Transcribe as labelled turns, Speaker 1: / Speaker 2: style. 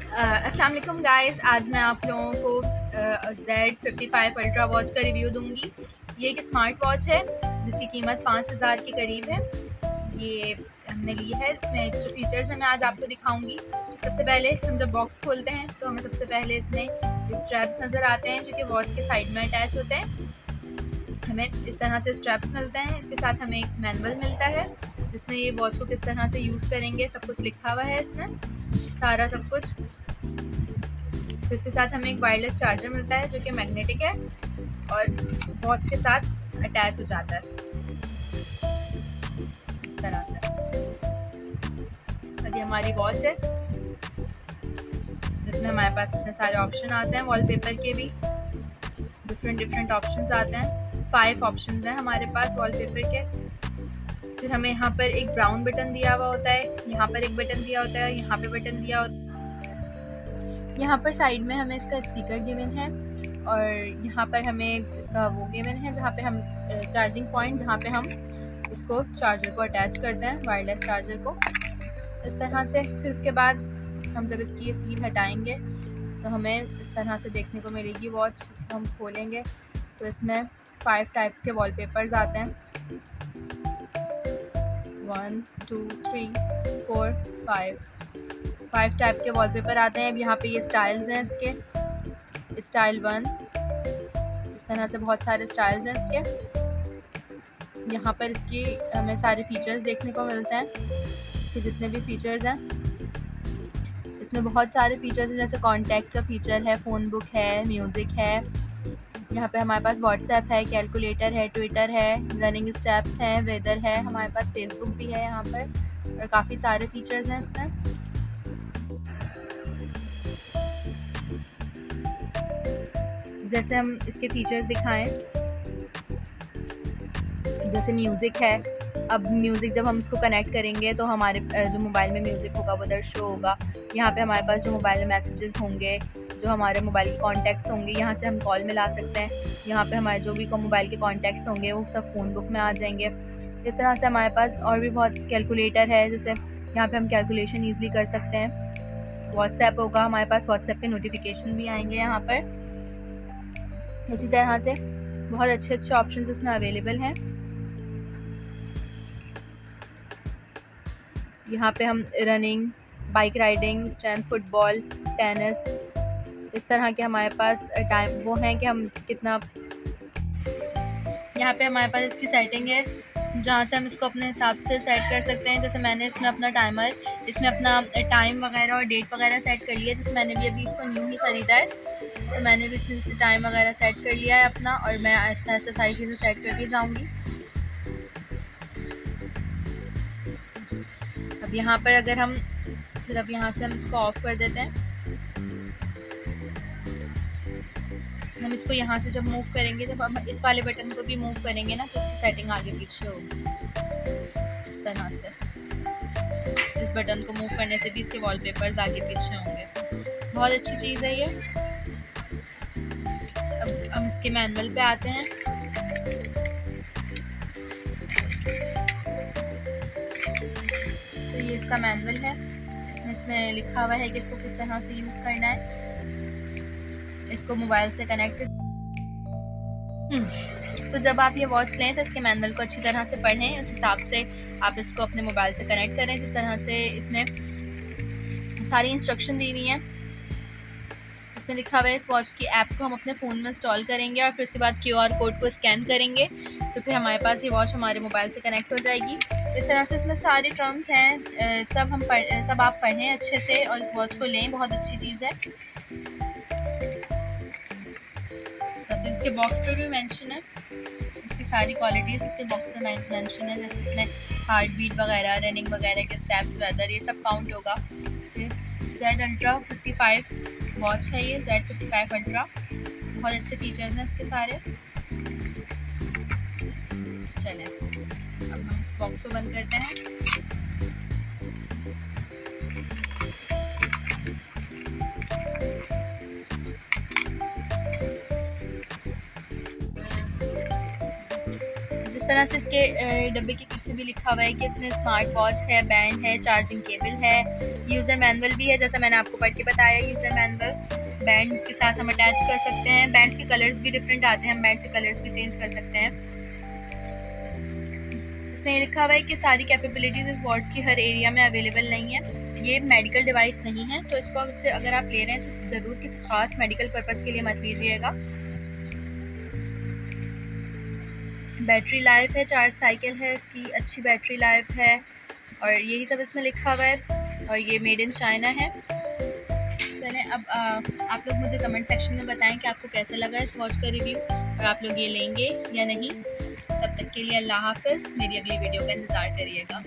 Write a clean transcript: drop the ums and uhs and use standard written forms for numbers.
Speaker 1: अस्सलाम वालेकुम गाइस, आज मैं आप लोगों को Z55 अल्ट्रा वॉच का रिव्यू दूंगी। ये एक स्मार्ट वॉच है जिसकी कीमत 5000 के करीब है। ये हमने ली है। इसमें जो फीचर्स हैं मैं आज आपको दिखाऊंगी। सबसे पहले हम जब बॉक्स खोलते हैं तो हमें सबसे पहले इसमें स्ट्रैप्स नज़र आते हैं जो कि वॉच के साइड में अटैच होते हैं। हमें इस तरह से स्ट्रैप्स मिलते हैं। इसके साथ हमें एक मैनुअल मिलता है जिसमें ये वॉच को किस तरह से यूज़ करेंगे सब कुछ लिखा हुआ है इसमें, सारा सब कुछ। फिर इसके साथ हमें एक वायरलेस चार्जर मिलता है जो कि मैग्नेटिक है और वॉच के साथ अटैच हो जाता है इस तरह से। ये हमारी वॉच है जिसमें हमारे पास इतने सारे ऑप्शन आते हैं। वॉलपेपर के भी डिफरेंट ऑप्शंस आते हैं। 5 ऑप्शंस हैं हमारे पास वॉलपेपर के। फिर हमें यहाँ पर एक ब्राउन बटन दिया हुआ होता है, यहाँ पर एक बटन दिया होता है, यहाँ पे बटन दिया होता है। यहाँ पर साइड में हमें इसका स्पीकर गिवन है और यहाँ पर हमें इसका वो गिवन है जहाँ पे हम चार्जिंग पॉइंट, जहाँ पे हम इसको चार्जर को अटैच करते हैं, वायरलेस चार्जर को इस तरह से। फिर उसके बाद हम जब इसकी स्लीव हटाएंगे तो हमें इस तरह से देखने को मिलेगी वॉच। इसको हम खोलेंगे तो इसमें 5 टाइप्स के वॉलपेपर्स आते हैं। 1 2 3 4 5 टाइप के वॉलपेपर आते हैं। अब यहाँ पे ये स्टाइल्स हैं इसके, स्टाइल 1, इस तरह से बहुत सारे स्टाइल्स हैं इसके। यहाँ पर इसकी हमें सारे फीचर्स देखने को मिलते हैं कि जितने भी फीचर्स हैं इसमें बहुत सारे फीचर्स हैं, जैसे कॉन्टैक्ट का फीचर है, फ़ोन बुक है, म्यूज़िक है। यहाँ पे हमारे पास व्हाट्सएप है, कैलकुलेटर है, ट्विटर है, रनिंग स्टेप्स हैं, वेदर है, हमारे पास फेसबुक भी है यहाँ पर और काफ़ी सारे फीचर्स हैं इसमें। जैसे हम इसके फीचर्स दिखाएं, जैसे म्यूज़िक है। अब म्यूज़िक जब हम इसको कनेक्ट करेंगे तो हमारे जो मोबाइल में म्यूज़िक होगा वो इधर शो होगा। यहाँ पे हमारे पास जो मोबाइल में मैसेजेस होंगे, जो हमारे मोबाइल के कॉन्टैक्ट्स होंगे, यहाँ से हम कॉल मिला सकते हैं। यहाँ पे हमारे जो भी मोबाइल के कॉन्टैक्ट्स होंगे वो सब फ़ोन बुक में आ जाएंगे। इस तरह से हमारे पास और भी बहुत कैलकुलेटर है, जैसे यहाँ पे हम कैलकुलेशन ईज़िली कर सकते हैं। व्हाट्सएप होगा, हमारे पास व्हाट्सएप के नोटिफिकेशन भी आएंगे यहाँ पर। इसी तरह से बहुत अच्छे ऑप्शंस इसमें अवेलेबल हैं। यहाँ पे हम running, bike riding, strength, football, tennis, इस तरह के हमारे पास टाइम वो हैं कि हम कितना। यहाँ पे हमारे पास इसकी सेटिंग है जहाँ से हम इसको अपने हिसाब से सेट कर सकते हैं। जैसे मैंने इसमें अपना टाइमर, इसमें अपना टाइम वगैरह और डेट वगैरह सेट कर लिया। जैसे मैंने भी अभी इसको न्यू ही ख़रीदा है तो मैंने भी इसमें टाइम वगैरह सेट कर लिया है अपना, और मैं ऐसा ऐसा सारी चीज़ें सेट करके जाऊँगी। अब यहाँ पर अगर हम फिर अब यहाँ से हम इसको ऑफ़ कर देते हैं। हम इसको यहाँ से जब मूव करेंगे, जब हम इस वाले बटन को भी मूव करेंगे ना तो इसकी सेटिंग आगे पीछे होगी इस तरह से। इस बटन को मूव करने से भी इसके वॉलपेपर्स आगे पीछे होंगे। बहुत अच्छी चीज़ है ये। अब हम इसके मैनुअल पे आते हैं। तो ये इसका मैनुअल है। इसमें लिखा हुआ है कि इसको किस तरह से यूज़ करना है। इसको मोबाइल से कनेक्ट। तो जब आप ये वॉच लें तो इसके मैनुअल को अच्छी तरह से पढ़ें, उस हिसाब से आप इसको अपने मोबाइल से कनेक्ट करें। जिस तरह से इसमें सारी इंस्ट्रक्शन दी हुई हैं। इसमें लिखा हुआ है इस वॉच की ऐप को हम अपने फ़ोन में इंस्टॉल करेंगे और फिर उसके बाद QR कोड को स्कैन करेंगे तो फिर हमारे पास ये वॉच हमारे मोबाइल से कनेक्ट हो जाएगी। इस तरह से इसमें सारे टर्म्स हैं, सब आप पढ़ें अच्छे से और इस वॉच को लें। बहुत अच्छी चीज़ है। इसके बॉक्स पे भी मेंशन है, इसकी सारी क्वालिटीज़ इसके बॉक्स पे मेंशन है। जैसे इसमें हार्ट बीट वगैरह, रनिंग वगैरह के स्टेप्स, वेदर, ये सब काउंट होगा। Z अल्ट्रा 55 वॉच है ये, Z55 अल्ट्रा। बहुत अच्छे फीचर्स हैं इसके सारे। चलें अब हम इस बॉक्स को बंद करते हैं। जिस तरह से इसके डब्बे के पीछे भी लिखा हुआ है कि इसमें स्मार्ट वॉच है, बैंड है, चार्जिंग केबल है, यूज़र मैनुअल भी है, जैसा मैंने आपको पढ़ के बताया। यूज़र मैनुअल बैंड के साथ हम अटैच कर सकते हैं। बैंड के कलर्स भी डिफरेंट आते हैं, हम बैंड के कलर्स भी चेंज कर सकते हैं। इसमें लिखा हुआ है कि सारी कैपेबिलिटीज़ इस वॉच की हर एरिया में अवेलेबल नहीं है। ये मेडिकल डिवाइस नहीं है, तो इसको अगर आप ले रहे हैं तो ज़रूर किसी ख़ास मेडिकल पर्पज़ के लिए मत लीजिएगा। बैटरी लाइफ है, चार्ज साइकिल है इसकी, अच्छी बैटरी लाइफ है, और यही सब इसमें लिखा हुआ है, और ये मेड इन चाइना है। चलें, अब आप लोग मुझे कमेंट सेक्शन में बताएं कि आपको कैसा लगा इस वॉच का रिव्यू, और आप लोग ये लेंगे या नहीं। तब तक के लिए अल्लाह हाफ़िज़। मेरी अगली वीडियो का इंतज़ार करिएगा।